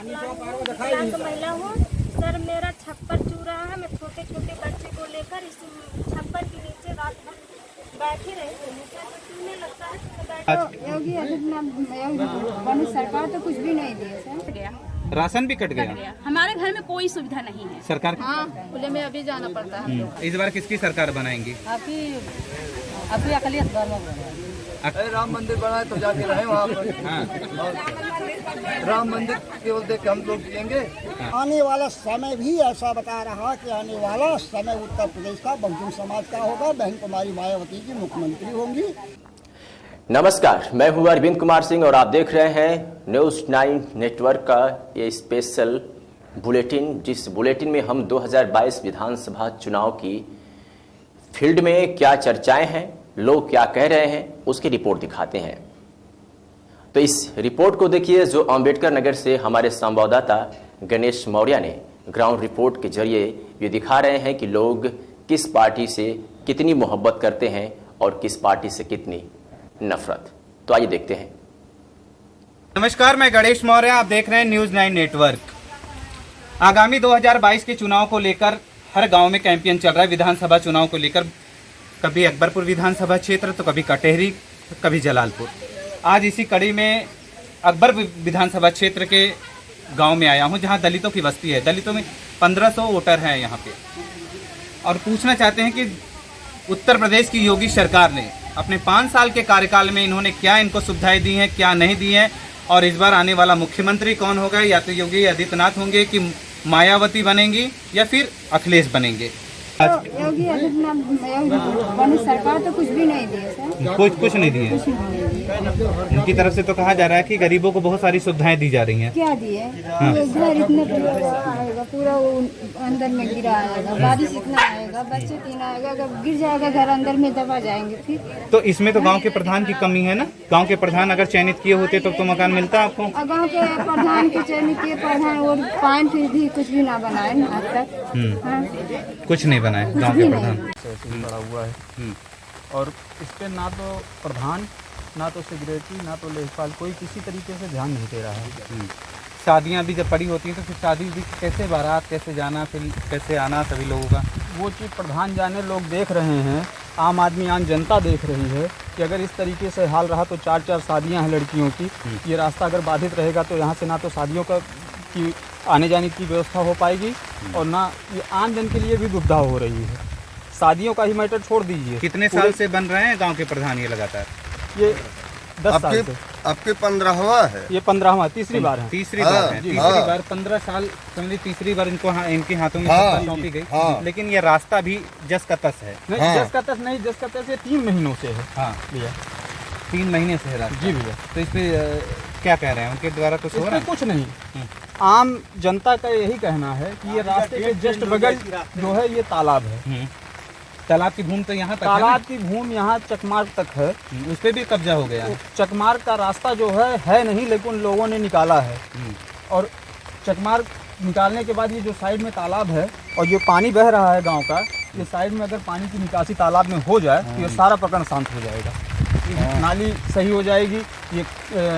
विकलांग महिला हूँ सर। मेरा छप्पर चूरा है। मैं छोटे छोटे बच्चे को लेकर इस छप्पर के नीचे रात भर बैठी रहती हूँ। चूने लगता है। योगी आदित्यनाथ सरकार तो कुछ भी नहीं दी सर। राशन भी कट गया। हमारे घर में कोई सुविधा नहीं है सरकार। हाँ, खुले में अभी जाना पड़ता है। इस बार किसकी सरकार बनाएंगी? अभी अकलियत राम मंदिर बना है तो जाके रहे वहाँ पर। हाँ। राम मंदिर केवल देख के हम लोग जिएंगे। आने वाला समय भी ऐसा बता रहा कि आने वाला समय उत्तर प्रदेश का बहुजन समाज का होगा। बहन कुमारी मायावती जी मुख्यमंत्री होंगी। नमस्कार, मैं हूं अरविंद कुमार सिंह और आप देख रहे हैं न्यूज़ 9 नेटवर्क का ये स्पेशल बुलेटिन, जिस बुलेटिन में हम 2022 विधानसभा चुनाव की फील्ड में क्या चर्चाएं हैं, लोग क्या कह रहे हैं, उसकी रिपोर्ट दिखाते हैं। तो इस रिपोर्ट को देखिए जो अंबेडकर नगर से हमारे संवाददाता गणेश मौर्य ने ग्राउंड रिपोर्ट के जरिए ये दिखा रहे हैं कि लोग किस पार्टी से कितनी मोहब्बत करते हैं और किस पार्टी से कितनी नफरत। तो आइए देखते हैं। नमस्कार, मैं गणेश मौर्य, आप देख रहे हैं न्यूज़ 9 नेटवर्क। आगामी 2022 के चुनाव को लेकर हर गांव में कैंपेन चल रहा है। विधानसभा चुनाव को लेकर कभी अकबरपुर विधानसभा क्षेत्र तो कभी कटेहरी तो कभी जलालपुर। आज इसी कड़ी में अकबर विधानसभा क्षेत्र के गांव में आया हूं, जहां दलितों की बस्ती है। दलितों में 1500 वोटर हैं यहां पे, और पूछना चाहते हैं कि उत्तर प्रदेश की योगी सरकार ने अपने 5 साल के कार्यकाल में इन्होंने क्या इनको सुविधाएं दी हैं, क्या नहीं दी हैं, और इस बार आने वाला मुख्यमंत्री कौन होगा। या तो योगी आदित्यनाथ होंगे कि मायावती बनेंगी या फिर अखिलेश बनेंगे। योगी आदित्यनाथ सरकार तो कुछ भी नहीं दी सर। कुछ नहीं दिए। उनकी तरफ से तो कहा जा रहा है कि गरीबों को बहुत सारी सुविधाएं दी जा रही हैं। क्या दिए? घर इतने आएगा, पूरा अंदर में गिरा आएगा। बारिश इतना आएगा, बच्चे 3 आएगा, अगर गिर जाएगा घर अंदर में दबा जाएंगे फिर। तो इसमें तो गांव के प्रधान की कमी है ना। गांव के प्रधान अगर चयनित किए होते तो मकान मिलता आपको। गांव के प्रधान के चयनित किए प्रधान और पाइन फिर भी कुछ भी ना बनाए ना आज तक। कुछ नहीं बनाए गांव के प्रधान। पड़ा हुआ है और इस पे ना तो प्रधान, ना तो सेक्रेटरी, ना तो लेखपाल, कोई किसी तरीके से ध्यान नहीं दे रहा है। शादियां भी जब पड़ी होती हैं तो फिर शादी भी कैसे, बारात कैसे जाना, फिर कैसे आना सभी लोगों का, वो चीज़ प्रधान जाने, लोग देख रहे हैं। आम आदमी, आम जनता देख रही है कि अगर इस तरीके से हाल रहा तो 4-4 शादियां हैं लड़कियों की। ये रास्ता अगर बाधित रहेगा तो यहाँ से ना तो शादियों की आने जाने की व्यवस्था हो पाएगी और ना ये आम जन के लिए भी दुविधा हो रही है। शादियों का ही मैटर छोड़ दीजिए। कितने साल से बन रहे हैं गांव के प्रधान ये लगातार? ये 10 साल से। आपके 15वां है? ये 15वां, तीसरी बार है। तीसरी बार है। तीसरी बार 15 साल समझिए, तीसरी बार इनको इनके हाथों में सत्ता सौंपी गई। लेकिन ये रास्ता भी जस का तस है। नहीं, जस का तस नहीं, जस का तस ये 3 महीनों से है। हाँ भैया, 3 महीने से है रास्ता। जी भैया। तो इस पे क्या कह रहे हैं उनके द्वारा? कुछ हो रहा है? कुछ नहीं। आम जनता का यही कहना है कि ये रास्ते के जस्ट बगल जो है ये तालाब है। तालाब की भूमि तो यहाँ तक है। तालाब की भूमि यहाँ चकमार्ग तक है। उस पे भी कब्जा हो गया। चकमार्ग का रास्ता जो है नहीं, लेकिन लोगों ने निकाला है। और चकमार्ग निकालने के बाद ये जो साइड में तालाब है और ये पानी बह रहा है गांव का, ये साइड में अगर पानी की निकासी तालाब में हो जाए तो ये सारा प्रकरण शांत हो जाएगा। नाली सही हो जाएगी, ये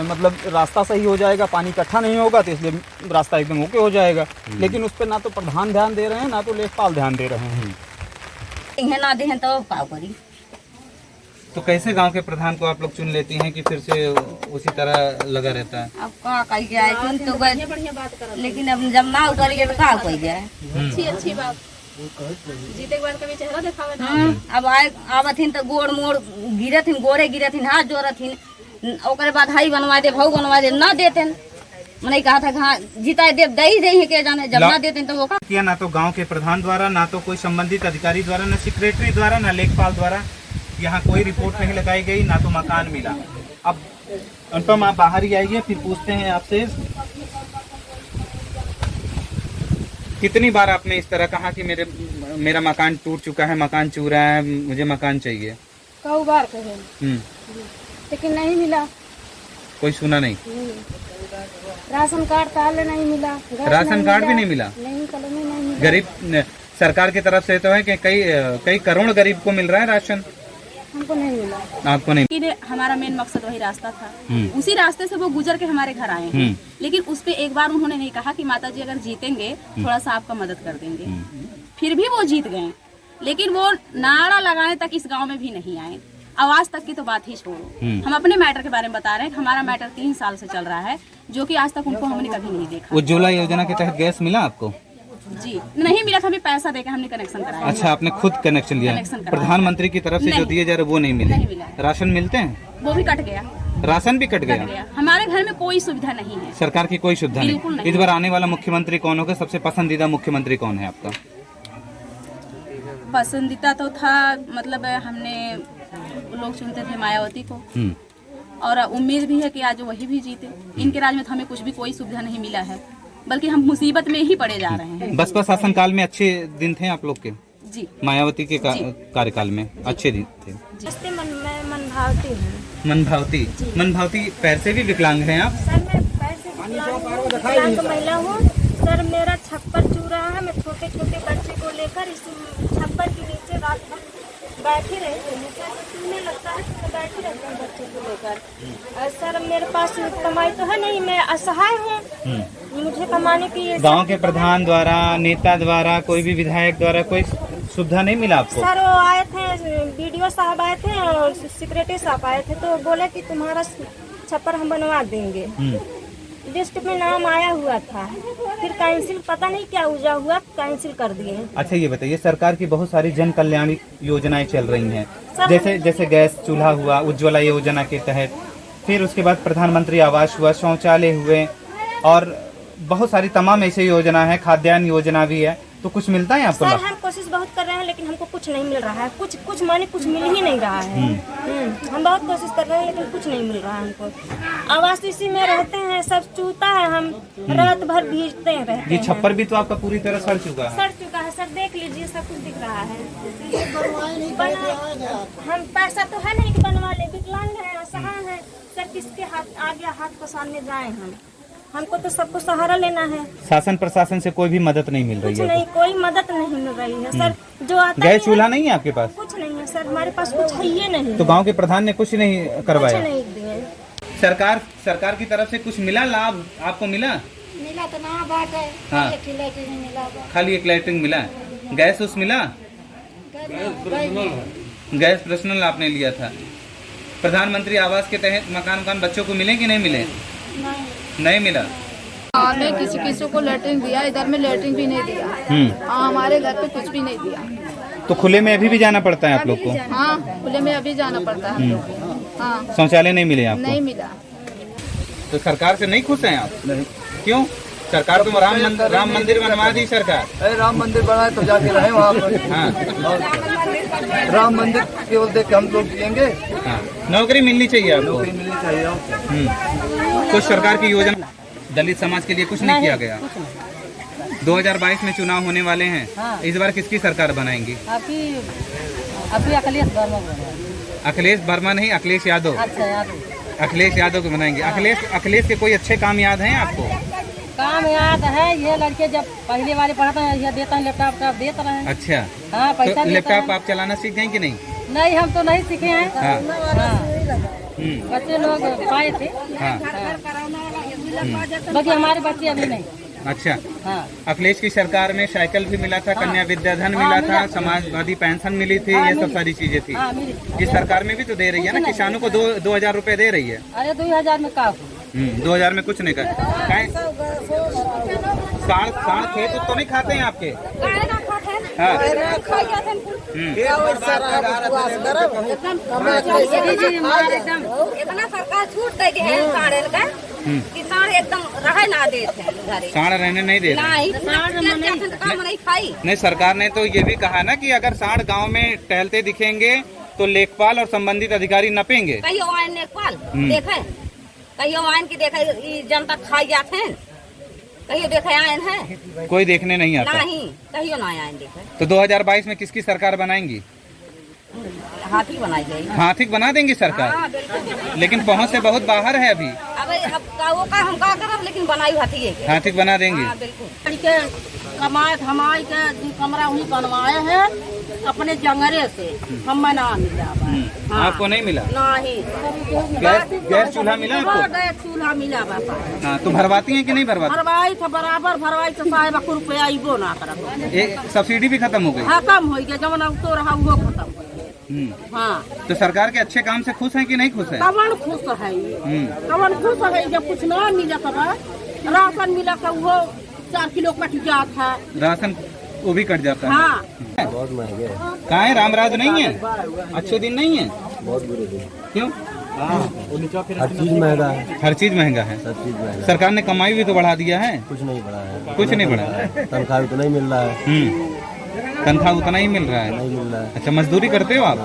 मतलब रास्ता सही हो जाएगा, पानी इकट्ठा नहीं होगा, तो इसलिए रास्ता एकदम ओके हो जाएगा। लेकिन उस पर ना तो प्रधान ध्यान दे रहे हैं, ना तो लेखपाल ध्यान दे रहे हैं। ना दे तो का करी। तो कैसे गांव के प्रधान को आप लोग चुन लेती हैं कि फिर से उसी तरह लगा रहता है? अब का कही जाए, चुन तो बढ़िया बात कर, लेकिन अब जब ना उतरिए तो का कही जाए। अच्छी बात। जीते के बाद कभी चेहरा दिखावे ना। अब आवथिन तो गोड़ मोड़ गिरथिन, गोड़े गिरथिन, हाथ जोड़थिन, ओकरे बाद हाई बनवा दे, भाव बनवा दे, ना देते। मैंने कहा था हाँ जीता दे दे है के जाने, जब ना देते तो वो किया ना तो गांव के प्रधान द्वारा, ना तो कोई संबंधित अधिकारी द्वारा, ना सेक्रेटरी द्वारा, ना लेखपाल द्वारा यहाँ कोई रिपोर्ट नहीं लगाई गई, ना तो मकान मिला। अब अनुपम आप बाहर ही आइए, फिर पूछते हैं आपसे। कितनी बार आपने इस तरह कहा कि मेरा मकान टूट चुका है, मकान चूरा है, मुझे मकान चाहिए? कई बार कहे, लेकिन नहीं मिला। कोई सुना नहीं? राशन कार्ड ताले नहीं मिला। राशन कार्ड भी नहीं मिला? नहीं, कलमी नहीं मिला। गरीब सरकार की तरफ से तो है कि कई करोड़ गरीब को मिल रहा है राशन। हमको नहीं मिला। आपको नहीं? लेकिन हमारा मेन मकसद वही रास्ता था, उसी रास्ते से वो गुजर के हमारे घर आए हैं। लेकिन उस पे एक बार उन्होंने नहीं कहा कि माता जी अगर जीतेंगे थोड़ा सा आपका मदद कर देंगे। फिर भी वो जीत गए, लेकिन वो नारा लगाने तक इस गांव में भी नहीं आए। आवाज तक की तो बात ही छोड़ो। हम अपने मैटर के बारे में बता रहे हैं। हमारा मैटर 3 साल से चल रहा है, जो कि आज तक उनको हमने कभी नहीं देखा। उज्ज्वला योजना के तहत गैस मिला आपको? जी नहीं मिला था, हमें पैसा देकर हमने कनेक्शन कराया। अच्छा, आपने खुद कनेक्शन लिया? प्रधानमंत्री की तरफ से जो दिए जा रहे वो नहीं मिले? राशन मिलते हैं? वो भी कट गया, राशन भी कट गया। हमारे घर में कोई सुविधा नहीं है, सरकार की कोई सुविधा बिल्कुल नहीं। इस बार आने वाला मुख्यमंत्री कौन होगा? सबसे पसंदीदा मुख्यमंत्री कौन है आपका? पसंदीदा तो था, मतलब हमने लोग चुनते थे मायावती को, और उम्मीद भी है कि आज वही भी जीते। इनके राज में तो हमें कुछ भी कोई सुविधा नहीं मिला है, बल्कि हम मुसीबत में ही पड़े जा रहे हैं। बसपा शासन काल में अच्छे दिन थे आप लोग के? जी, मायावती के कार्यकाल में अच्छे दिन थे। मनभावती हूँ। मनभावती? मनभावती पैर से भी विकलांग हैं आप? सर मैं पैर से विकलांग महिला हूँ सर। मेरा छप्पर चू रहा है। मैं छोटे छोटे बच्चे को लेकर इस छप्पर के नीचे रात भर बैठी रहती हूँ। सर चूने लगता है तो मैं बैठी रहती हूँ बच्चे को लेकर। और सर मेरे पास कमाई तो है नहीं, मैं असहाय हूँ। मुझे कमाने की ये गांव के प्रधान द्वारा, नेता द्वारा, कोई भी विधायक द्वारा कोई सुविधा नहीं मिला आपको? सर वो आए थे, बीडीओ साहब आए थे और सेक्रेटरी साहब आए थे, तो बोले कि तुम्हारा छप्पर हम बनवा देंगे। लिस्ट में नाम आया हुआ था, फिर कैंसिल, पता नहीं क्या हुआ, कैंसिल कर दिए। अच्छा ये बताइए, सरकार की बहुत सारी जन कल्याण योजनाएं चल रही हैं, जैसे गैस चूल्हा हुआ उज्ज्वला योजना के तहत, फिर उसके बाद प्रधानमंत्री आवास हुआ, शौचालय हुए, और बहुत सारी तमाम ऐसी योजना है, खाद्यान्न योजना भी है। तो कुछ मिलता है आपको? सर हम कोशिश बहुत कर रहे हैं, लेकिन हमको कुछ नहीं मिल रहा है। कुछ माने कुछ मिल ही नहीं रहा है। हम बहुत कोशिश कर रहे हैं, लेकिन कुछ नहीं मिल रहा है हमको। आवास इसी में रहते हैं, सब चूता है, हम रात भर भीजते रहते हैं। ये छप्पर भी तो आपका पूरी तरह सड़ चुका है? सड़ चुका है सर, देख लीजिए, सब कुछ दिख रहा है। हम पैसा तो है नहीं कि बनवा ले, विकलांग है, असहाय है सर। किसके आगे हाथ पसार में जाए हमको तो सबको सहारा लेना है। शासन प्रशासन से कोई भी मदद नहीं मिल रही कुछ है? नहीं, कोई मदद नहीं मिल रही है सर। जो आता गैस चूल्हा नहीं है आपके पास? कुछ नहीं है सर, हमारे पास कुछ है ही नहीं। तो गांव के प्रधान ने कुछ नहीं करवाया? कुछ नहीं दिए। सरकार की तरफ से कुछ मिला लाभ आपको? मिला तो ना बात है। हाँ, मिला खाली एक लैट्रिन मिला। गैस उस मिला? गैस पर्सनल आपने लिया था। प्रधानमंत्री आवास के तहत मकान बच्चों को मिले कि नहीं मिले? नहीं मिला। हमें किसी को लेटरिन दिया, इधर में लेटरिन भी नहीं दिया। हाँ, हमारे घर पे कुछ भी नहीं दिया। तो खुले में अभी भी जाना पड़ता है आप लोग को? हाँ, खुले में अभी जाना पड़ता है हम लोग को। हाँ, शौचालय नहीं मिले आपको? नहीं मिला। तो सरकार से नहीं खुश हैं आप? नहीं। क्यों? सरकार तो राम मंदिर बनवा दी सरकार। अरे राम मंदिर बनाए तो जाके रहे वहाँ पर। हाँ, राम मंदिर केवल देख के हम लोग जिएंगे। हाँ, नौकरी मिलनी चाहिए आपको। नौकरी मिलनी चाहिए। कुछ सरकार की योजना दलित समाज के लिए कुछ नहीं किया गया। 2022 में चुनाव होने वाले हैं। हाँ। इस बार किसकी सरकार बनाएंगी? अभी अखिलेश वर्मा। अखिलेश वर्मा नहीं, अखिलेश यादव। अच्छा, यादव। अखिलेश यादव को बनाएंगे। अखिलेश के कोई अच्छे काम याद हैं आपको? काम याद है, ये लड़के जब पहले वाले पढ़ाते हैं, ये देता है लैपटॉप देते रहे। अच्छा, हाँ, पैसा तो लैपटॉप आप चलाना सीख गए कि नहीं? नहीं, हम तो नहीं सीखे हैं। हाँ। बच्चे लोग पाए थे। हाँ। बाकी हमारे बच्चे अभी नहीं। अच्छा। हाँ। अखिलेश की सरकार में साइकिल भी मिला था, कन्या विद्याधन मिला था, समाजवादी पेंशन मिली थी, ये सब सारी चीजें थी। इस सरकार में भी तो दे रही है ना, किसानों को 2000 रुपए दे रही है। अरे 2000 में का? 2000 में कुछ नहीं कर। साढ़ खेत तो नहीं खाते हैं आपके? हाँ। इतना सरकार छूट देगी है साढ़े का, किसान एकदम रहे ना देते हैं। साढ़ रहने नहीं दे नहीं खाई। नहीं, सरकार ने तो ये भी कहा ना कि अगर साढ़ गांव में टहलते दिखेंगे तो लेखपाल और संबंधित अधिकारी नपेंगे। कहियो आयन लेखपाल देखे, कहियो आयन की देखे, जनता खाई जाते हैं, कहियो देखे आयन है, कोई देखने नहीं आता। नहीं, कहियो ना आयन देखे। तो 2022 में किसकी सरकार बनाएंगी? हाथी बनाई जाएगी। हाथी बना देंगी सरकार? हाँ, बिल्कुल। लेकिन पहुंच से बहुत बाहर है अभी। अब वो का हम का करब, लेकिन बनाई हाथी है। हाथी बना देंगी। हाँ, बिल्कुल। कमाए धमाई के कमरा उन्हीं बनवाए हैं, अपने जंगरे से हम ना मिला हाँ। आपको नहीं मिला? नहीं गैस चूल्हा मिला आपको? गैस चूल्हा मिला बाबा। हाँ, तो भरवाती हैं कि नहीं भरवाती? भरवाई था बराबर भरवाई तो साहेब रुपया आइबो ना कर सब्सिडी भी खत्म हो गई? हाँ कम हो गया जब तो रहा वो खत्म हो गया। हाँ तो सरकार के अच्छे काम से खुश हैं कि नहीं खुश हैं? कवन खुश है कवन खुश है जब कुछ ना मिला तब राशन मिला तो वो 4 किलो कट जाता है राशन वो भी कट जाता है। हाँ बहुत महंगे कहाँ है? रामराज नहीं है? अच्छे दिन नहीं है? बहुत बुरे दिन क्यों? हर चीज महंगा है हर चीज महंगा है। सब चीज महंगा सरकार ने कमाई भी तो बढ़ा दिया है। कुछ नहीं बढ़ा है कुछ नहीं बढ़ा है। तनख्वाह तो नहीं मिल रहा है तनख्वाह उतना ही मिल रहा है। नहीं मिल रहा है अच्छा मजदूरी करते हो आप?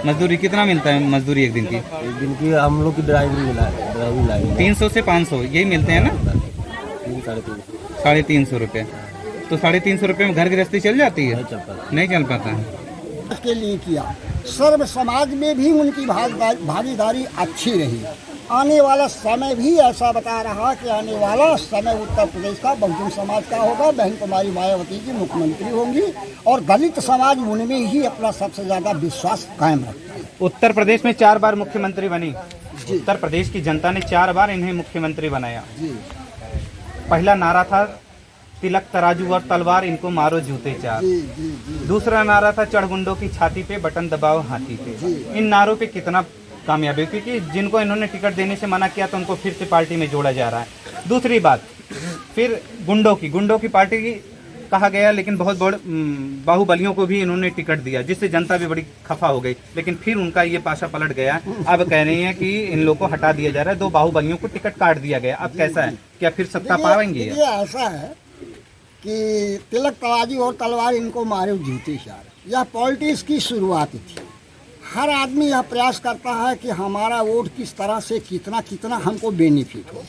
मजदूरी कितना मिलता है मजदूरी एक दिन की? एक दिन की हम लोग की ड्राइवरी मिला है ड्राइवरी लाइन 300 से 500 यही मिलते हैं ना? 300-350 350 रुपये। तो 350 रुपये में घर गृहस्थी चल जाती है? नहीं चल पाता नहीं चल पाता है। इसके लिए किया सर्व समाज में भी उनकी भागीदारी अच्छी रही। आने वाला समय भी ऐसा बता रहा कि आने वाला समय उत्तर प्रदेश का बहुजन समाज का होगा। बहन कुमारी मायावती जी मुख्यमंत्री होंगी और दलित समाज उनमें ही अपना सबसे ज्यादा विश्वास कायम रखता है। उत्तर प्रदेश में 4 बार मुख्यमंत्री बनी। उत्तर प्रदेश की जनता ने 4 बार इन्हें मुख्यमंत्री बनाया। पहला नारा था तिलक तराजू और तलवार इनको मारो जूते चार। दूसरा नारा था चढ़गुंडों की छाती पे बटन दबाओ हाथी पे। इन नारों पे कितना कामयाबी, क्योंकि जिनको इन्होंने टिकट देने से मना किया तो उनको फिर से पार्टी में जोड़ा जा रहा है। दूसरी बात फिर गुंडों की पार्टी की कहा गया, लेकिन बहुत बड़े बाहुबलियों को भी इन्होंने टिकट दिया जिससे जनता भी बड़ी खफा हो गई। लेकिन फिर उनका ये पासा पलट गया। अब कह रही हैं कि इन लोगों को हटा दिया जा रहा है। 2 बाहुबलियों को टिकट काट दिया गया। अब कैसा है, क्या फिर सत्ता पाएंगे? ये ऐसा है कि तिलक तराजू और तलवार इनको मारे जूते चार, यह पॉलिटिक्स की शुरुआत थी। हर आदमी यह प्रयास करता है कि हमारा वोट किस तरह से कितना हमको बेनिफिट हो।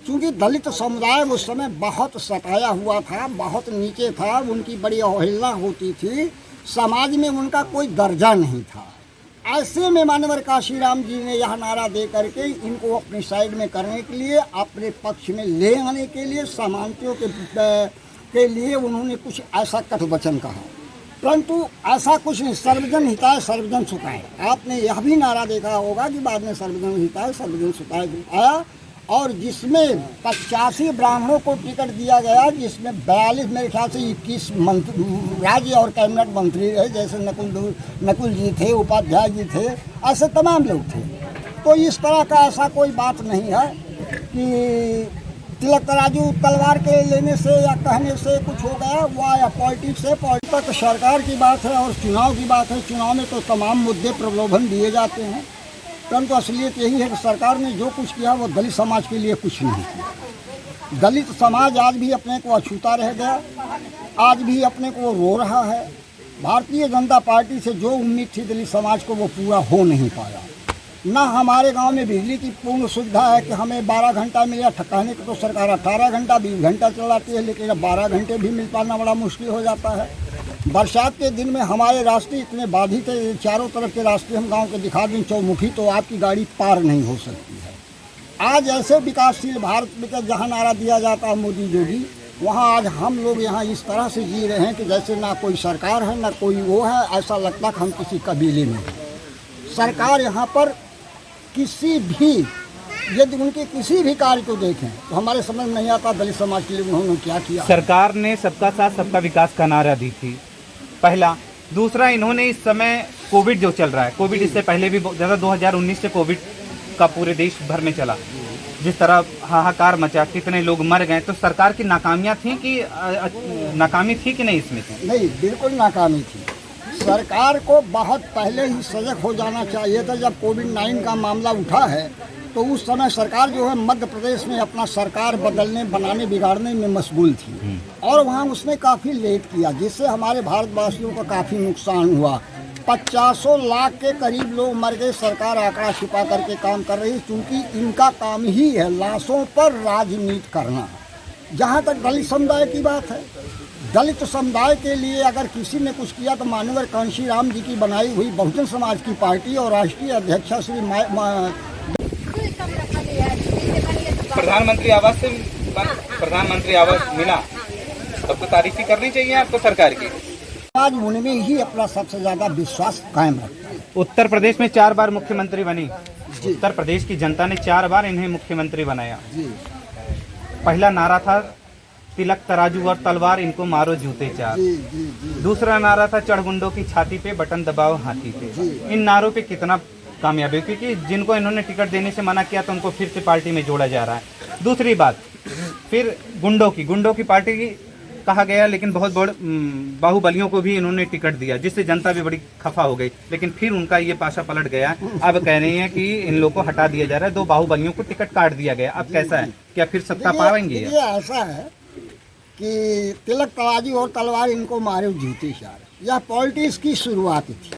क्योंकि दलित समुदाय उस समय बहुत सताया हुआ था, बहुत नीचे था, उनकी बड़ी अवहेलना होती थी, समाज में उनका कोई दर्जा नहीं था। ऐसे में मानवर काशीराम जी ने यह नारा दे करके इनको अपनी साइड में करने के लिए, अपने पक्ष में ले आने के लिए, समानतियों के लिए उन्होंने कुछ ऐसा कटवचन कहा। परंतु ऐसा कुछ नहीं, सर्वजन हिताय सर्वजन सुखाय। आपने यह भी नारा देखा होगा कि बाद में सर्वजन हिताय सर्वजन सुखाय आया, और जिसमें 85 ब्राह्मणों को टिकट दिया गया, जिसमें 42 मेरे ख्याल से 21 मंत्री राज्य और कैबिनेट मंत्री रहे, जैसे नकुल जी थे, उपाध्याय जी थे, ऐसे तमाम लोग थे। तो इस तरह का ऐसा कोई बात नहीं है कि तिलक तराजू तलवार के लेने से या कहने से कुछ हो गया हुआ या पॉलिटिक्स है। पॉलिटिक्स तो सरकार की बात है और चुनाव की बात है। चुनाव में तो तमाम मुद्दे प्रलोभन दिए जाते हैं, परंतु असलियत यही है कि सरकार ने जो कुछ किया वो दलित समाज के लिए कुछ नहीं किया। दलित समाज आज भी अपने को अछूता रह गया, आज भी अपने को वो रो रहा है। भारतीय जनता पार्टी से जो उम्मीद थी दलित समाज को वो पूरा हो नहीं पाया। ना हमारे गांव में बिजली की पूर्ण सुविधा है कि हमें 12 घंटा मिले, कहने को तो सरकार 18 घंटा 20 घंटा चलाती है, लेकिन अब 12 घंटे भी मिल पाना बड़ा मुश्किल हो जाता है। बरसात के दिन में हमारे रास्ते इतने बाधित है, चारों तरफ के रास्ते हम गांव के दिखा दें चौमुखी तो आपकी गाड़ी पार नहीं हो सकती है। आज ऐसे विकासशील भारत में जहाँ नारा दिया जाता है मोदी जोगी, वहाँ आज हम लोग यहाँ इस तरह से जी रहे हैं कि जैसे ना कोई सरकार है ना कोई वो है। ऐसा लगता है कि हम किसी कबीले में हैं। सरकार यहाँ पर किसी भी, यदि उनके किसी भी कार्य को देखें तो हमारे समझ में नहीं आता दलित समाज के लिए उन्होंने क्या किया। सरकार ने सबका साथ सबका विकास का नारा दी थी, पहला। दूसरा, इन्होंने इस समय कोविड जो चल रहा है, कोविड इससे पहले भी ज़्यादा 2019 से कोविड का पूरे देश भर में चला, जिस तरह हाहाकार मचा, कितने लोग मर गए, तो सरकार की नाकामियाँ थी कि नाकामी थी कि नहीं इसमें? नहीं, बिल्कुल नाकामी थी। सरकार को बहुत पहले ही सजग हो जाना चाहिए था। जब कोविड-19 का मामला उठा है तो उस समय सरकार जो है मध्य प्रदेश में अपना सरकार बदलने, बनाने, बिगाड़ने में मशगूल थी और वहाँ उसने काफ़ी लेट किया, जिससे हमारे भारतवासियों को काफ़ी नुकसान हुआ। 50 लाख के करीब लोग मर गए। सरकार आंकड़ा छिपा करके काम कर रही है, क्योंकि इनका काम ही है लाशों पर राजनीति करना। जहाँ तक दलित समुदाय की बात है, दलित समुदाय के लिए अगर किसी ने कुछ किया तो मानवर कांशीराम जी की बनाई हुई बहुजन समाज की पार्टी और राष्ट्रीय अध्यक्षा श्री प्रधानमंत्री आवास मिला, तब तो तारीफ ही करनी चाहिए आपको सरकार की। आज उनमें ही अपना सबसे ज्यादा विश्वास कायम रखता है। उत्तर प्रदेश में 4 बार मुख्यमंत्री बनी। उत्तर प्रदेश की जनता ने 4 बार इन्हें मुख्यमंत्री बनाया। जी पहला नारा था तिलक तराजू और तलवार, इनको मारो जूते चार। जी जी जी दूसरा नारा था चढ़गुंडों की छाती पे, बटन दबाओ हाथी पे। इन नारों पे कितना कामयाब है, क्योंकि जिनको इन्होंने टिकट देने से मना किया तो उनको फिर से पार्टी में जोड़ा जा रहा है। दूसरी बात, फिर गुंडों की पार्टी की कहा गया, लेकिन बहुत बड़े बाहुबलियों को भी इन्होंने टिकट दिया, जिससे जनता भी बड़ी खफा हो गई। लेकिन फिर उनका ये पासा पलट गया। अब कह रही हैं कि इन लोगों को हटा दिया जा रहा है, 2 बाहुबलियों को टिकट काट दिया गया। अब कैसा है, क्या फिर सत्ता पाएंगे? ये ऐसा है कि तिलक तराजू और तलवार इनको मारे जूते चार, यह पॉलिटिक्स की शुरुआत थी।